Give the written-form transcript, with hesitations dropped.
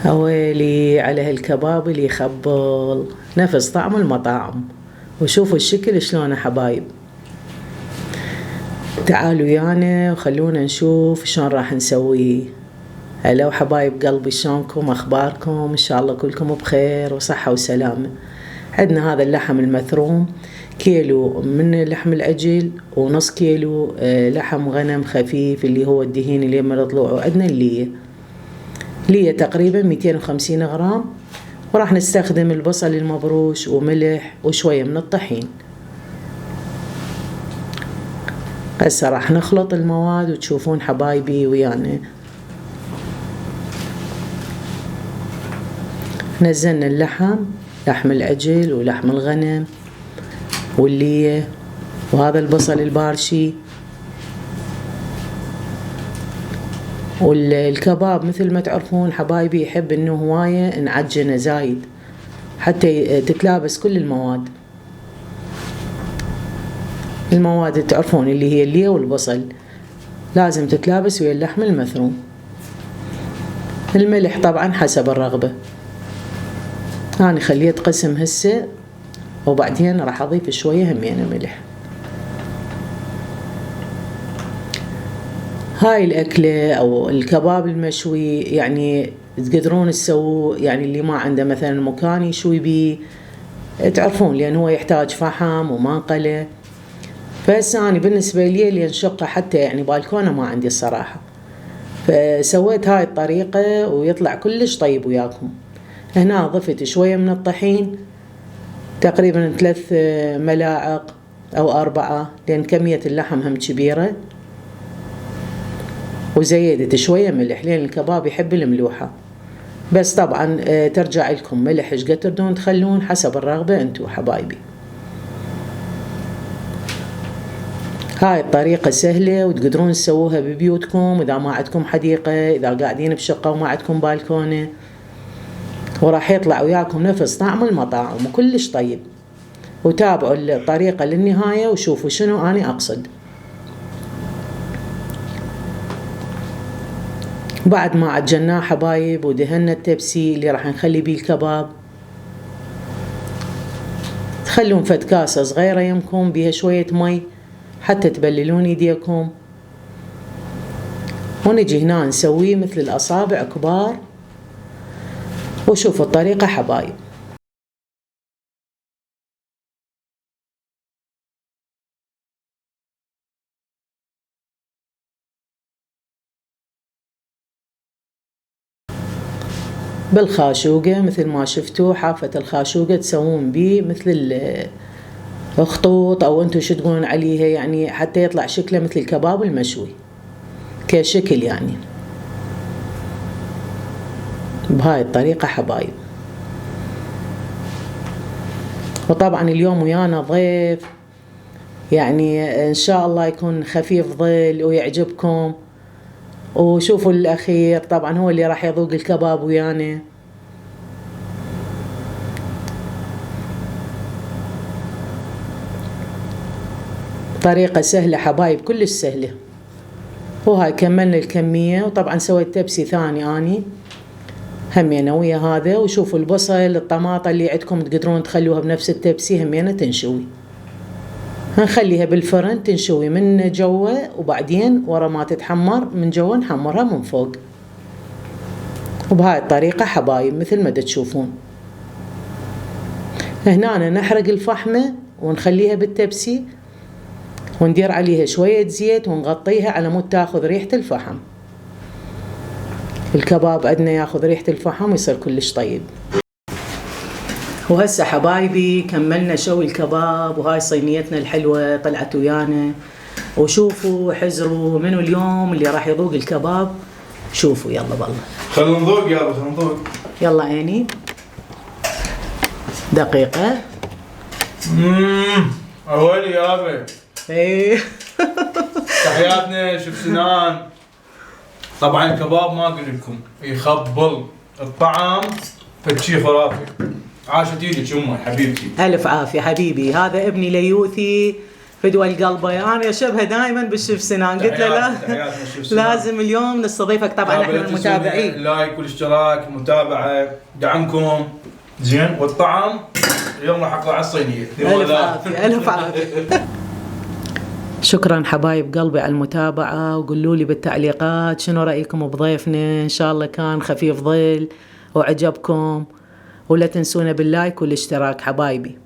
ويلي على هالكباب اللي يخبل نفس طعم المطاعم. وشوفوا الشكل شلونه حبايب. تعالوا ويانا وخلونا نشوف شلون راح نسويه. هلا وحبايب قلبي، شلونكم؟ اخباركم؟ ان شاء الله كلكم بخير وصحة وسلامة. عندنا هذا اللحم المثروم، كيلو من لحم العجل ونص كيلو لحم غنم خفيف اللي هو الدهين اللي يمر طلوعه. عندنا اللي تقريبا 250 غرام، وراح نستخدم البصل المبروش وملح وشوية من الطحين. هسه راح نخلط المواد وتشوفون حبايبي ويانا. نزلنا اللحم، لحم العجل ولحم الغنم والليه وهذا البصل البارشي. والكباب مثل ما تعرفون حبايبي يحب انه هواية نعجنه زايد حتى تتلابس كل المواد تعرفون اللي هي الليه والبصل لازم تتلابس ويا اللحم المثروم. الملح طبعا حسب الرغبة. أنا خليه يتقسم هسه وبعدين راح أضيف شوية همينة ملح. هاي الأكلة أو الكباب المشوي يعني تقدرون تسووه، يعني اللي ما عنده مثلا مكان يشوي بيه تعرفون، لأن هو يحتاج فحم ومنقلة. فهسه أنا بالنسبة لي اللي انشقه حتى يعني بالكونة ما عندي الصراحة، فسويت هاي الطريقة ويطلع كلش طيب وياكم. هنا ضفت شوية من الطحين تقريبا 3 ملاعق أو 4 لأن كمية اللحم هم كبيرة. وزيدت شوية ملح لأن الكباب يحب الملوحة، بس طبعا ترجع لكم ملح ايش قد تردون تخلون حسب الرغبة انتو حبايبي. هاي الطريقة سهلة وتقدرون تسووها ببيوتكم إذا ما عندكم حديقة، إذا قاعدين بشقة وما عندكم بالكونة، وراح يطلع وياكم نفس طعم المطاعم وكلش طيب. وتابعوا الطريقة للنهاية وشوفوا شنو أنا أقصد. بعد ما عجناه حبايب ودهنا التبسي اللي راح نخلي بيه الكباب، تخلون فد كاسة صغيرة يمكم بيها شوية مي حتى تبللون ايديكم. ونجي هنا نسويه مثل الأصابع كبار. وشوفوا الطريقة حبايب. بالخاشوقة مثل ما شفتوا، حافة الخاشوقة تسوون بيه مثل الخطوط أو أنتوا شو تقولون عليها، يعني حتى يطلع شكله مثل الكباب المشوي كشكل يعني. بهاي الطريقة حبايب. وطبعا اليوم ويانا ضيف، يعني إن شاء الله يكون خفيف ظل ويعجبكم. وشوفوا الأخير طبعا هو اللي راح يذوق الكباب ويانا. طريقة سهلة حبايب، كلش سهلة. وهاي كملنا الكمية. وطبعا سويت تبسي ثاني اني همينة ويا هذا. وشوفوا البصل الطماطة اللي عندكم تقدرون تخلوها بنفس التبسي همينة تنشوي. هنخليها بالفرن تنشوي من جوا، وبعدين ورا ما تتحمر من جوا نحمرها من فوق. وبهاي الطريقة حبايب مثل ما تشوفون. هنا نحرق الفحمة ونخليها بالتبسي وندير عليها شوية زيت ونغطيها على مود تاخذ ريحة الفحم. الكباب عندنا ياخذ ريحة الفحم ويصير كلش طيب. وهسه حبايبي كملنا شوي الكباب، وهاي صينيتنا الحلوة طلعت ويانا. وشوفوا حزروا منو اليوم اللي راح يذوق الكباب. شوفوا يلا بالله خلنا نذوق يلا خلنا نذوق. يلا عيني دقيقة. أولي يابا. ايه تحياتنا شوف سنان. طبعا الكباب ما اقول لكم يخبل الطعم فشي خرافي. عاشت ايدك امي حبيبتي. الف عافية حبيبي. هذا ابني ليوثي فدوى القلبيان يشبه دائما بالشيف سنان. قلت له لا تحياتنا الشيف سنان. لازم اليوم نستضيفك طبعا احنا المتابعين. لايك والاشتراك المتابعه دعمكم زين، والطعم اليوم راح اقرا على الصينيه. الف عافيه الف عافيه. شكرا حبايب قلبي على المتابعه، وقولوا لي بالتعليقات شنو رايكم بضيفنا. ان شاء الله كان خفيف ظل وعجبكم، ولا تنسونا باللايك والاشتراك حبايبي.